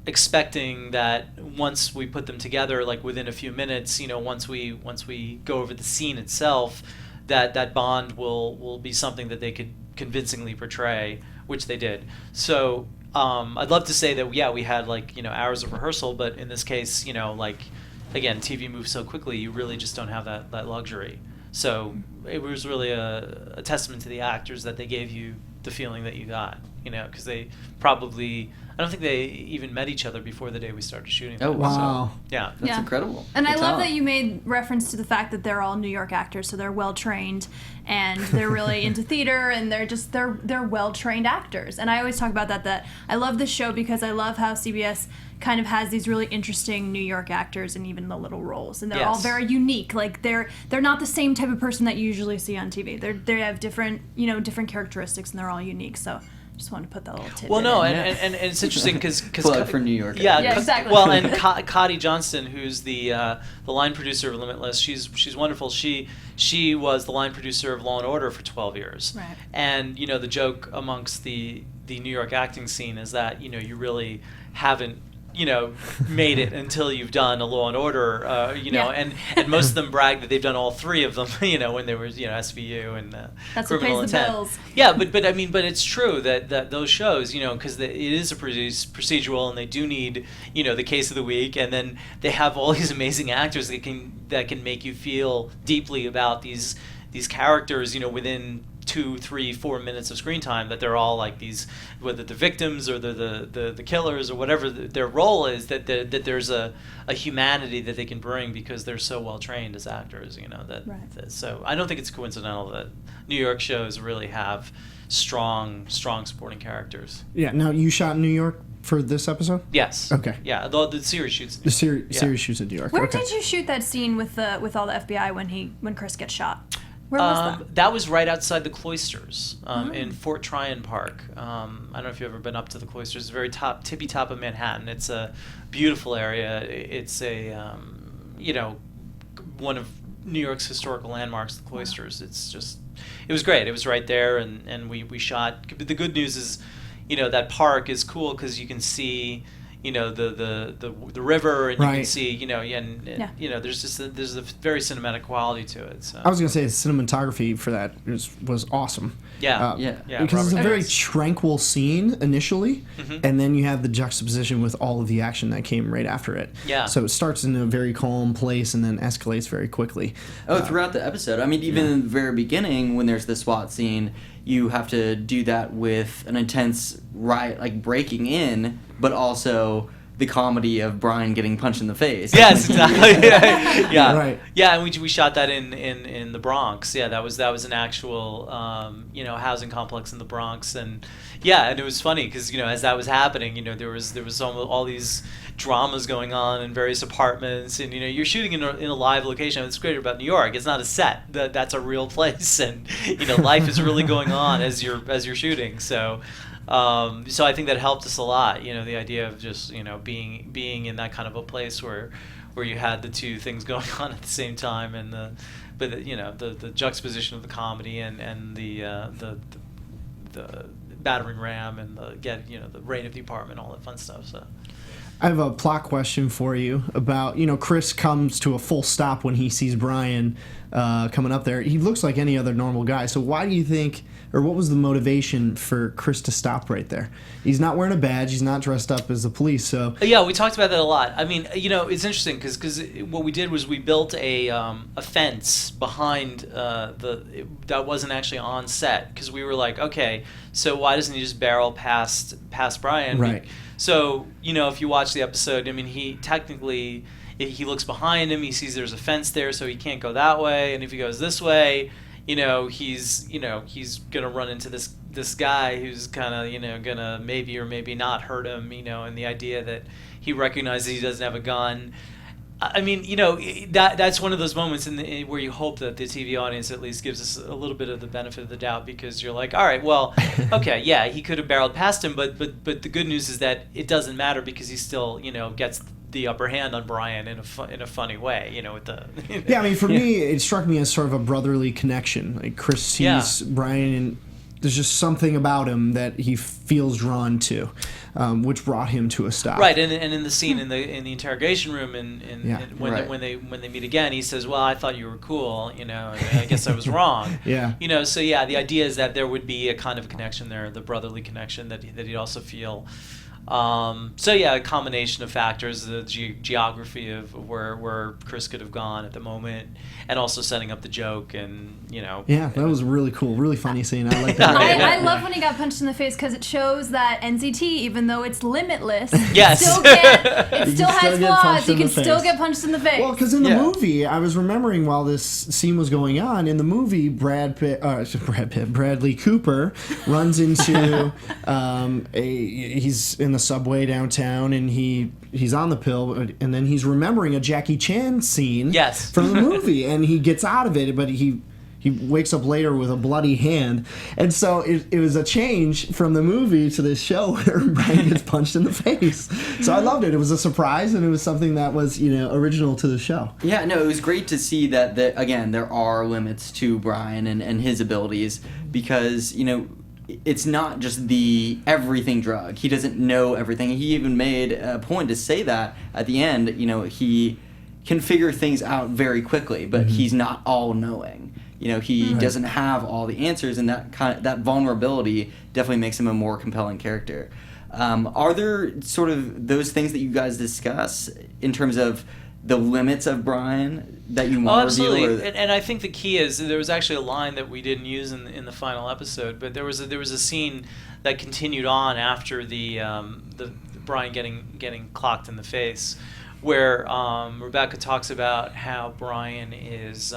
expecting that once we put them together, within a few minutes, once we go over the scene itself, that bond will be something that they could convincingly portray, which they did. So I'd love to say that we had hours of rehearsal, but in this case, again, TV moves so quickly, you really just don't have that luxury. So it was really a testament to the actors that they gave you the feeling that you got, because they probably, I don't think they even met each other before the day we started shooting. Oh, wow. So, yeah. That's incredible. And Good I love talent. that you made reference to the fact that they're all New York actors, so they're well trained and they're really into theater, and they're well trained actors. And I always talk about that I love this show because I love how CBS kind of has these really interesting New York actors in even the little roles, and they're all very unique. Like they're not the same type of person that you usually see on TV. They have different characteristics, and they're all unique. So just wanted to put that little tidbit. Well, no, in. and it's interesting because Plug for New York. Yeah, exactly. Well, and Cotty Johnston, who's the line producer of Limitless, she's wonderful. She was the line producer of Law and Order for 12 years. Right. And the joke amongst the New York acting scene is that you really haven't made it until you've done a Law and Order, and most of them brag that they've done all three of them, when they were, SVU and That's what Criminal pays the Intent. bills. Yeah, but it's true that those shows, because it is a procedural, and they do need, the case of the week, and then they have all these amazing actors that can make you feel deeply about these characters, within 2, 3, 4 minutes of screen time, that they're all like these, whether the victims or the killers or whatever their role is, that there's a humanity that they can bring because they're so well trained as actors, so I don't think it's coincidental that New York shows really have strong supporting characters. Yeah. Now you shot in New York for this episode? Yes. Okay. Yeah, the series shoots. The series shoots in New York. Where okay. did you shoot that scene with all the FBI when Chris gets shot? Where was that? That was right outside the Cloisters, in Fort Tryon Park. I don't know if you've ever been up to the Cloisters. It's the very tippy top of Manhattan. It's a beautiful area. It's a, one of New York's historical landmarks, the Cloisters. It was great. It was right there, and we shot. The good news is, that park is cool because you can see, the river, and you can see, there's a very cinematic quality to it. So. I was gonna say the cinematography for that was awesome. Yeah, because it's a Robert very Evans. tranquil scene initially, and then you have the juxtaposition with all of the action that came right after it. Yeah. So it starts in a very calm place and then escalates very quickly. Throughout the episode. I mean, even in the very beginning, when there's the SWAT scene, you have to do that with an intense breaking in, but also the comedy of Brian getting punched in the face. Yes, exactly. Yeah, Right. Yeah, and we shot that in the Bronx. Yeah, that was an actual housing complex in the Bronx, and it was funny because as that was happening, there was all these dramas going on in various apartments, and you're shooting in a live location. What's great about New York, it's not a set. That's a real place, and life is really going on as you're shooting. So I think that helped us a lot. The idea of just being in that kind of a place where you had the two things going on at the same time, and the juxtaposition of the comedy and the battering ram and the raid of the apartment, all that fun stuff. So. I have a plot question for you about, Chris comes to a full stop when he sees Brian coming up there. He looks like any other normal guy. So why do you think, or what was the motivation for Chris to stop right there? He's not wearing a badge. He's not dressed up as the police. So yeah, we talked about that a lot. I mean, it's interesting because what we did was we built a fence behind that wasn't actually on set, because we were like, okay, so why doesn't he just barrel past Brian? Right. So, if you watch the episode, I mean, he technically, he looks behind him, he sees there's a fence there, so he can't go that way, and if he goes this way, he's going to run into this guy who's kind of, going to maybe or maybe not hurt him, and the idea that he recognizes he doesn't have a gun. I mean, that's one of those moments where you hope that the TV audience at least gives us a little bit of the benefit of the doubt, because you're like, all right, well, okay, yeah, he could have barreled past him, but the good news is that it doesn't matter, because he still, gets the upper hand on Brian in a funny way, with the. Yeah, I mean, for me, it struck me as sort of a brotherly connection. Like Chris sees Brian there's just something about him that he feels drawn to, which brought him to a stop. Right, and in the scene in the interrogation room, when they meet again, he says, "Well, I thought you were cool, and I guess I was wrong." Yeah. So yeah, the idea is that there would be a kind of connection there, the brotherly connection that he'd also feel. So yeah, a combination of factors, the geography of where Chris could have gone at the moment, and also setting up the joke, and Yeah, that was really cool, really funny scene. I like that. I love when he got punched in the face because it shows that NCT, even though it's limitless, Yes. it still has get flaws. punched You in can the face. still get punched in the face. Well, because in the movie, I was remembering while this scene was going on, in the movie, Bradley Cooper runs into he's in the subway downtown, and he's on the pill, and then he's remembering a Jackie Chan scene from the movie, and he gets out of it, but he wakes up later with a bloody hand. And so it was a change from the movie to this show where Brian gets punched in the face. So I loved it. It was a surprise, and it was something that was, original to the show. Yeah, no, it was great to see that again, there are limits to Brian and his abilities, because, it's not just the everything drug. He doesn't know everything. He even made a point to say that at the end, he can figure things out very quickly, but he's not all-knowing. He doesn't have all the answers, and that vulnerability definitely makes him a more compelling character. Are there sort of those things that you guys discuss in terms of the limits of Brian that you want to reveal? Absolutely. And I think the key is, there was actually a line that we didn't use in the final episode, but there was a scene that continued on after the Brian getting clocked in the face, where Rebecca talks about how Brian is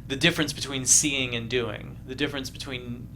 the difference between seeing and doing, the difference between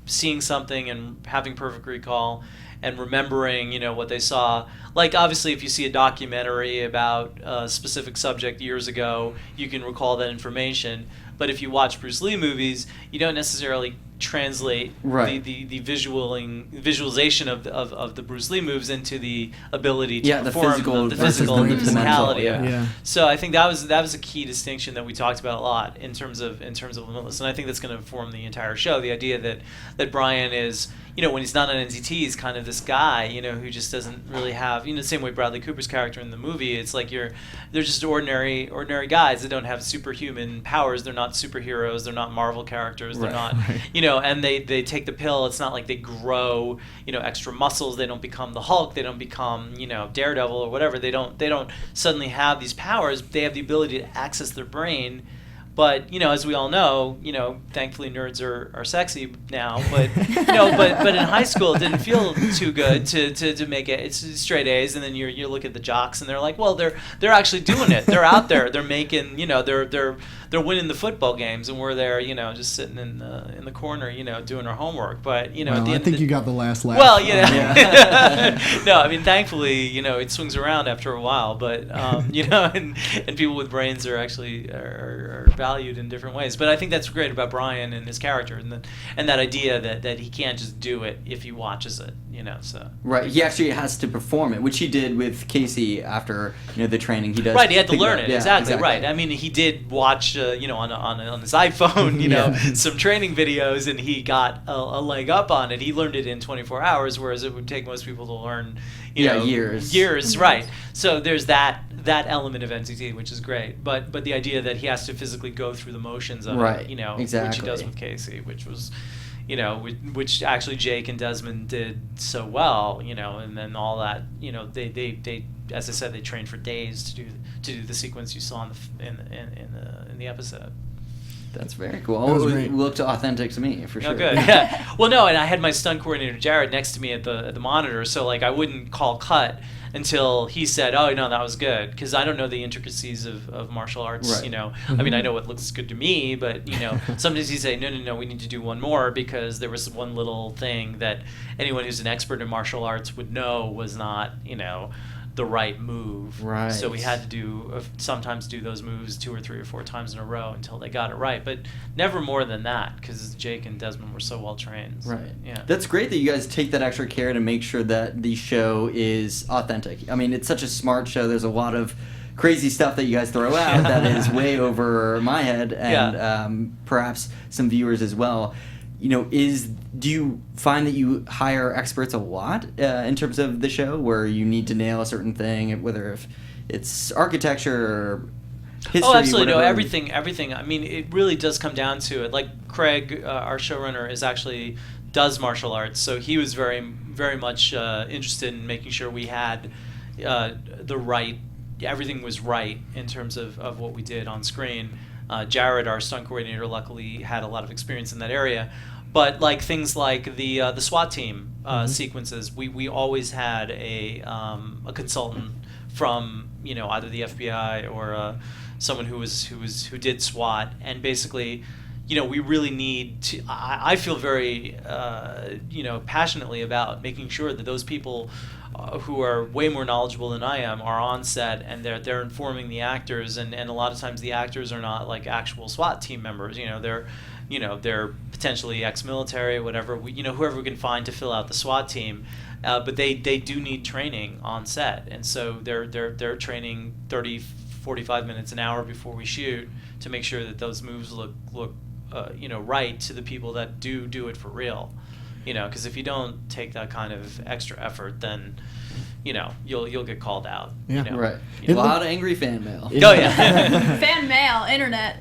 seeing something and having perfect recall and remembering what they saw. Like, obviously, if you see a documentary about a specific subject years ago, you can recall that information. But if you watch Bruce Lee movies, you don't necessarily translate the visualization of the Bruce Lee moves into the ability to perform the physical and the physicality. Yeah. So I think that was a key distinction that we talked about a lot in terms of Limitless, and I think that's going to inform the entire show. The idea that Brian is, when he's not on NCT, he's kind of this guy, who just doesn't really have, the same way Bradley Cooper's character in the movie. It's like they're just ordinary guys that don't have superhuman powers. They're not superheroes. They're not Marvel characters. They're not, and they take the pill. It's not like they grow, extra muscles. They don't become the Hulk. They don't become, Daredevil or whatever. They don't suddenly have these powers. They have the ability to access their brain. But as we all know, thankfully nerds are sexy now. But but in high school it didn't feel too good to make it. It's straight A's, and then you look at the jocks and they're like, well, they're actually doing it. They're out there. They're making they're winning the football games, and we're there, just sitting in the corner, doing our homework. But I think you got the last laugh. Well, no, I mean, thankfully, it swings around after a while. But and people with brains are actually are valued in different ways. But I think that's great about Brian and his character, and that idea that he can't just do it if he watches it, So right, he actually has to perform it, which he did with Casey after the training. He does right. He had to learn it. Yeah, exactly right. I mean, he did watch on his iPhone some training videos, and he got a leg up on it. He learned it in 24 hours, whereas it would take most people to learn years. Right. So there's that element of NCT, which is great, but the idea that he has to physically go through the motions of it, which he does with Casey, which was, which actually Jake and Desmond did so well, and then all that, they as I said, they trained for days to do the sequence you saw in the episode. That's very cool. It looked authentic to me, for sure. Oh, good. Yeah. Well, no, and I had my stunt coordinator Jared next to me at the monitor, so like I wouldn't call cut until he said, "Oh, no, that was good," because I don't know the intricacies of martial arts. Right. I mean, I know what looks good to me, but sometimes he'd say, "No, we need to do one more," because there was one little thing that anyone who's an expert in martial arts would know was not, the right move. Right. So we had to sometimes do those moves 2 or 3 or 4 times in a row until they got it right, but never more than that, because Jake and Desmond were so well trained. Right. Yeah. That's great that you guys take that extra care to make sure that the show is authentic. I mean, it's such a smart show. There's a lot of crazy stuff that you guys throw out that is way over my head and perhaps some viewers as well. do you find that you hire experts a lot in terms of the show, where you need to nail a certain thing, whether if it's architecture or history? Oh, absolutely. Whatever. No, everything. I mean, it really does come down to it. Like Craig, our showrunner, does martial arts, so he was very, very much interested in making sure we had everything was right in terms of what we did on screen. Jared, our stunt coordinator, luckily had a lot of experience in that area. But like things like the SWAT team sequences, we always had a consultant from either the FBI or someone who did SWAT, and basically, we really need to. I feel very passionately about making sure that those people who are way more knowledgeable than I am are on set, and they're informing the actors, and a lot of times the actors are not like actual SWAT team members. They're potentially ex-military, whatever. Whoever we can find to fill out the SWAT team, but they do need training on set, and so they're training 30, 45 minutes, an hour before we shoot to make sure that those moves look right to the people that do it for real. Because if you don't take that kind of extra effort, then you'll get called out. Yeah. Right. A lot of angry fan mail. Oh yeah. Fan mail, internet.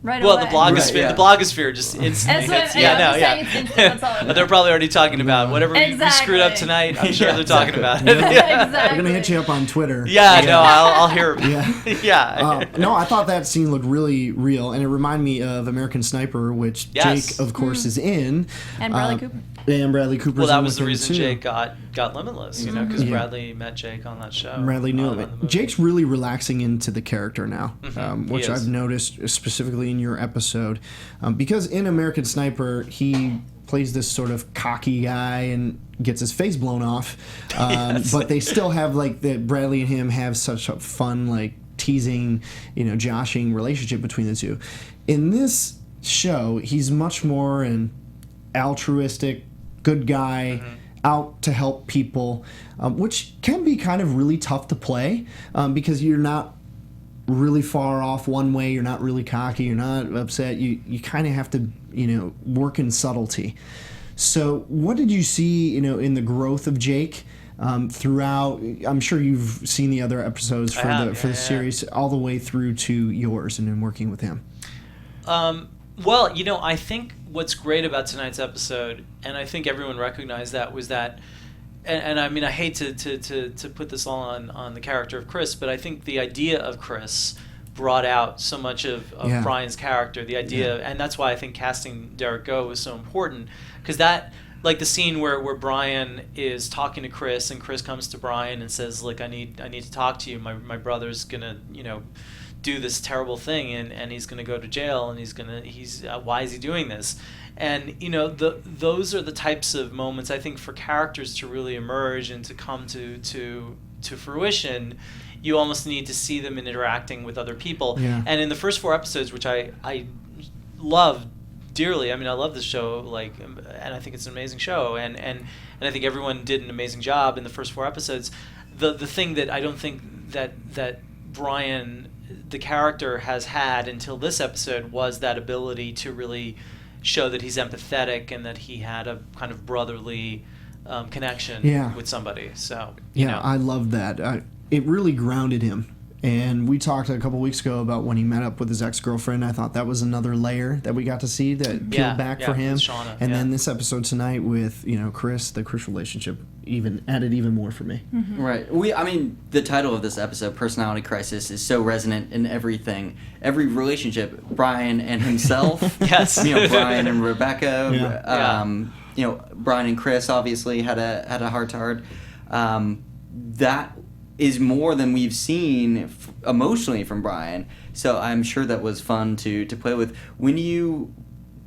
Right well, away. the blogosphere, Right, yeah. the blogosphere just instantly hits. It's instant, that's all it is. They're probably already talking about whatever we screwed up tonight. I'm sure they're talking about it. Exactly. They're gonna hit you up on Twitter. No, I'll hear. Yeah. No, I thought that scene looked really real, and it reminded me of American Sniper, which Yes. Jake, of course, is in. And Bradley Cooper. And Bradley Cooper's Well, that in was the with him, reason too. Jake got Limitless, because Yeah. Bradley met Jake on that show. Bradley knew on the him. movie. Jake's really relaxing into the character now, He which is. I've noticed specifically in your episode. Because in American Sniper, he plays this sort of cocky guy and gets his face blown off. Yes. But they still have, Bradley and him have such a fun, teasing, joshing relationship between the two. In this show, he's much more an altruistic, good guy, out to help people, which can be kind of really tough to play because you're not really far off one way, you're not really cocky, you're not upset, you kind of have to work in subtlety. So what did you see in the growth of Jake throughout? I'm sure you've seen the other episodes for the series all the way through to yours and in working with him. Well, I think what's great about tonight's episode, and I think everyone recognized that, was that, and I mean, I hate to put this all on the character of Chris, but I think the idea of Chris brought out so much of Brian's character, the idea, and that's why I think casting Derek Go was so important, because that, like the scene where Brian is talking to Chris, and Chris comes to Brian and says, "Look, I need to talk to you. My brother's gonna, do this terrible thing, and he's gonna go to jail, and he's why is he doing this?" And those are the types of moments I think for characters to really emerge and to come to fruition. You almost need to see them interacting with other people. Yeah. And in the first 4 episodes, which I love dearly. I mean, I love this show, and I think it's an amazing show, and I think everyone did an amazing job in the first 4 episodes. The thing that I don't think that Brian, the character, has had until this episode was that ability to really show that he's empathetic and that he had a kind of brotherly connection with somebody. So I love that. It really grounded him. And we talked a couple weeks ago about when he met up with his ex-girlfriend. I thought that was another layer that we got to see that peeled back for him. With Shauna, and then this episode tonight with Chris, the Chris relationship, added even more for me. Mm-hmm. Right. I mean, the title of this episode, Personality Crisis, is so resonant in everything. Every relationship, Brian and himself. Yes. Brian and Rebecca. Yeah. Brian and Chris obviously had a heart-to-heart. That is more than we've seen emotionally from Brian. So I'm sure that was fun to play with. When you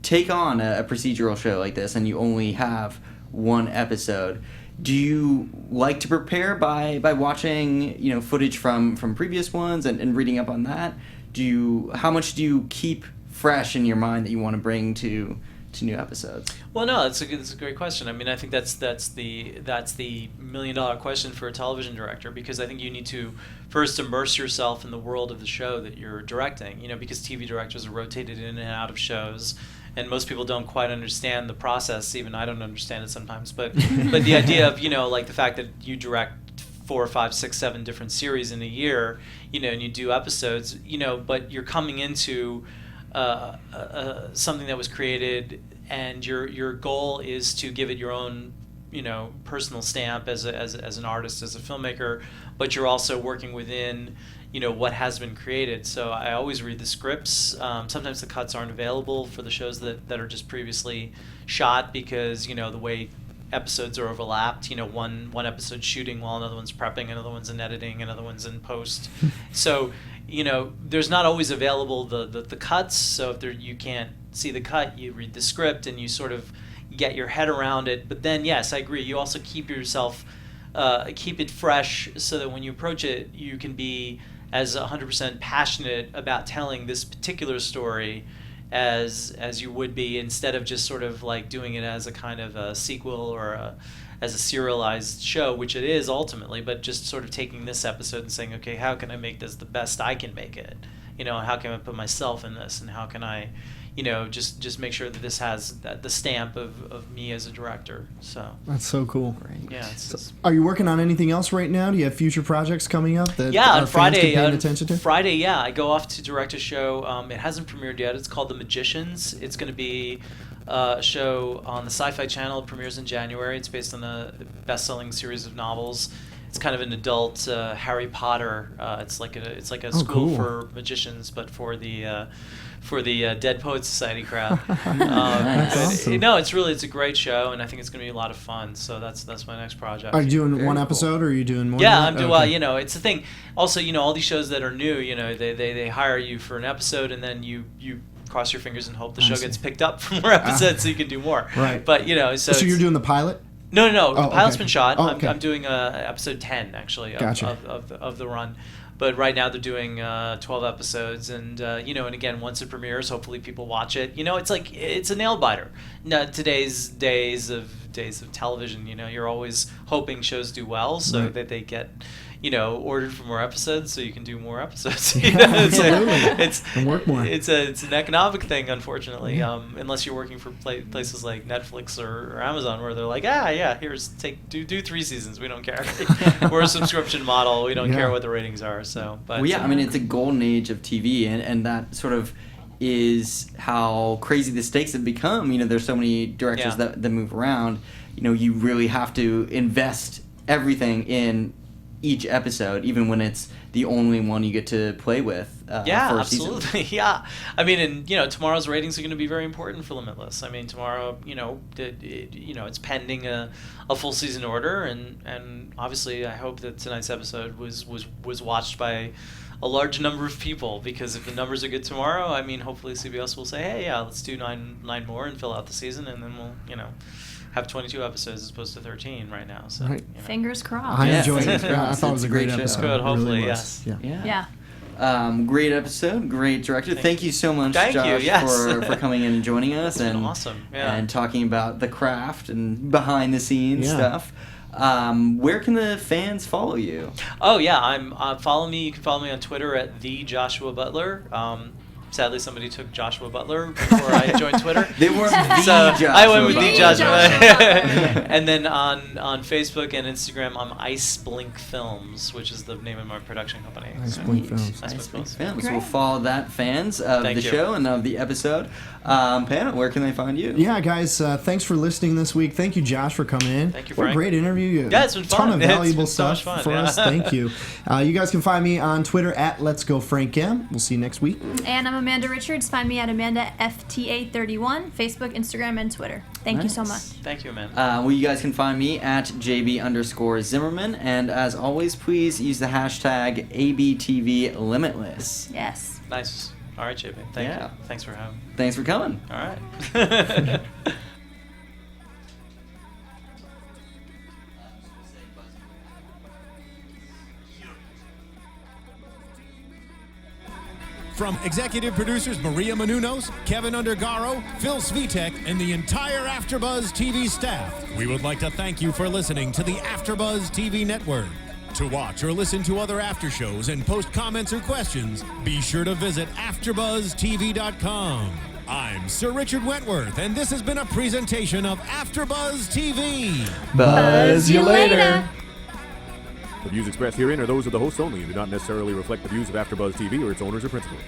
take on a procedural show like this and you only have 1 episode, do you like to prepare by watching footage from previous ones and reading up on that? How much do you keep fresh in your mind that you want to bring to new episodes? Well, no, that's a great question. I mean, I think that's the $1 million question for a television director, because I think you need to first immerse yourself in the world of the show that you're directing. Because TV directors are rotated in and out of shows, and most people don't quite understand the process. Even I don't understand it sometimes. But the idea of, like the fact that you direct 4, 5, 6, 7 different series in a year, and you do episodes, but you're coming into something that was created, and your goal is to give it your own, personal stamp as an artist, as a filmmaker, but you're also working within, what has been created. So I always read the scripts. Sometimes the cuts aren't available for the shows that are just previously shot because, the way episodes are overlapped. One episode's shooting while another one's prepping, another one's in editing, another one's in post. So, there's not always available the cuts. So if you can't see the cut, you read the script and you sort of get your head around it. But then, yes, I agree. You also keep it fresh so that when you approach it, you can be as 100% passionate about telling this particular story as you would be, instead of just sort of like doing it as a kind of a sequel or as a serialized show, which it is ultimately, but just sort of taking this episode and saying, okay, how can I make this the best I can make it? How can I put myself in this, and how can I, just make sure that this has the stamp of me as a director. So that's so cool. Great. Yeah. Are you working on anything else right now? Do you have future projects coming up that on our Friday, fans can pay attention to? Friday, I go off to direct a show. It hasn't premiered yet. It's called The Magicians. It's going to be a show on the Sci-Fi Channel. It premieres in January. It's based on a best-selling series of novels. It's kind of an adult Harry Potter. It's like a school cool. for magicians, but for the Dead Poets Society crowd. That's awesome. It's a great show, and I think it's going to be a lot of fun. So that's my next project. Are you doing Very one cool. episode, or are you doing more? Yeah, than I'm that? doing. Okay. It's the thing. Also, all these shows that are new, they hire you for an episode, and then you cross your fingers and hope the show gets picked up for more episodes, so you can do more. Right. But So you're doing the pilot? No. The pilot's okay. been shot. Oh, okay. I'm doing episode 10 actually Gotcha. of the run. But right now they're doing 12 episodes, and and again, once it premieres, hopefully people watch it. It's a nail biter. Now, today's days of television, you're always hoping shows do well, so Right. that they get ordered for more episodes, so you can do more episodes. Absolutely. It's And work more. It's an economic thing, unfortunately. Unless you're working for places like Netflix or Amazon, where they're like, do 3 seasons, we don't care. We're a subscription model, we don't care what the ratings are. So, but It's a golden age of TV, and that sort of is how crazy the stakes have become. There's so many directors that move around. You really have to invest everything in each episode, even when it's the only one you get to play with. For a absolutely. season. Yeah, I mean, and tomorrow's ratings are going to be very important for Limitless. I mean, tomorrow, it's pending a full season order, and obviously, I hope that tonight's episode was watched by a large number of people, because if the numbers are good tomorrow, I mean, hopefully CBS will say, hey, let's do nine more and fill out the season, and then we'll, have 22 episodes as opposed to 13 right now. So, Right. Fingers crossed. I Yeah. enjoyed it. Yeah, I thought it was It's a a great great show. episode. Good, It really hopefully, was. yes. Yeah. Yeah. Great episode, great director. Thank you so much, Thank you, Josh, yes. for coming in and joining us. It's been and awesome, yeah. and talking about the craft and behind the scenes Yeah. stuff. Where can the fans follow you? Oh yeah, follow me. You can follow me on Twitter at the Josua Butler. Sadly, somebody took Joshua Butler before I joined Twitter. They weren't the So Joshua I went with the Butler. Joshua. Joshua. And then on Facebook and Instagram, I'm Ice Blink Films, which is the name of my production company. Ice So, Blink Films. Ice Blink Nice Films. Films. Great. We'll follow that, fans of Thank the you. show and of the episode. Pam, where can they find you? Yeah, guys, thanks for listening this week. Thank you, Josh, for coming in. Thank you, What a Frank. great interview. Yeah, it's been ton fun. of It's valuable been so much stuff fun, for yeah. us. Thank you. You guys can find me on Twitter at Let's Go Frank M. We'll see you next week. And I'm Amanda Richards. Find me at Amanda FTA31, Facebook, Instagram, and Twitter. Thank you so much. Nice. Thank you, Amanda. Well, you guys can find me at JB_Zimmerman. And as always, please use the hashtag ABTV Limitless. Yes. Nice. All right, JB. Thank Yeah. you. Thanks for having me. Thanks for coming. All right. From executive producers Maria Menounos, Kevin Undergaro, Phil Svitek, and the entire AfterBuzz TV staff, we would like to thank you for listening to the AfterBuzz TV network. To watch or listen to other after shows and post comments or questions, be sure to visit AfterBuzzTV.com. I'm Sir Richard Wentworth, and this has been a presentation of AfterBuzz TV. Buzz you later. The views expressed herein are those of the hosts only and do not necessarily reflect the views of AfterBuzz TV or its owners or principals.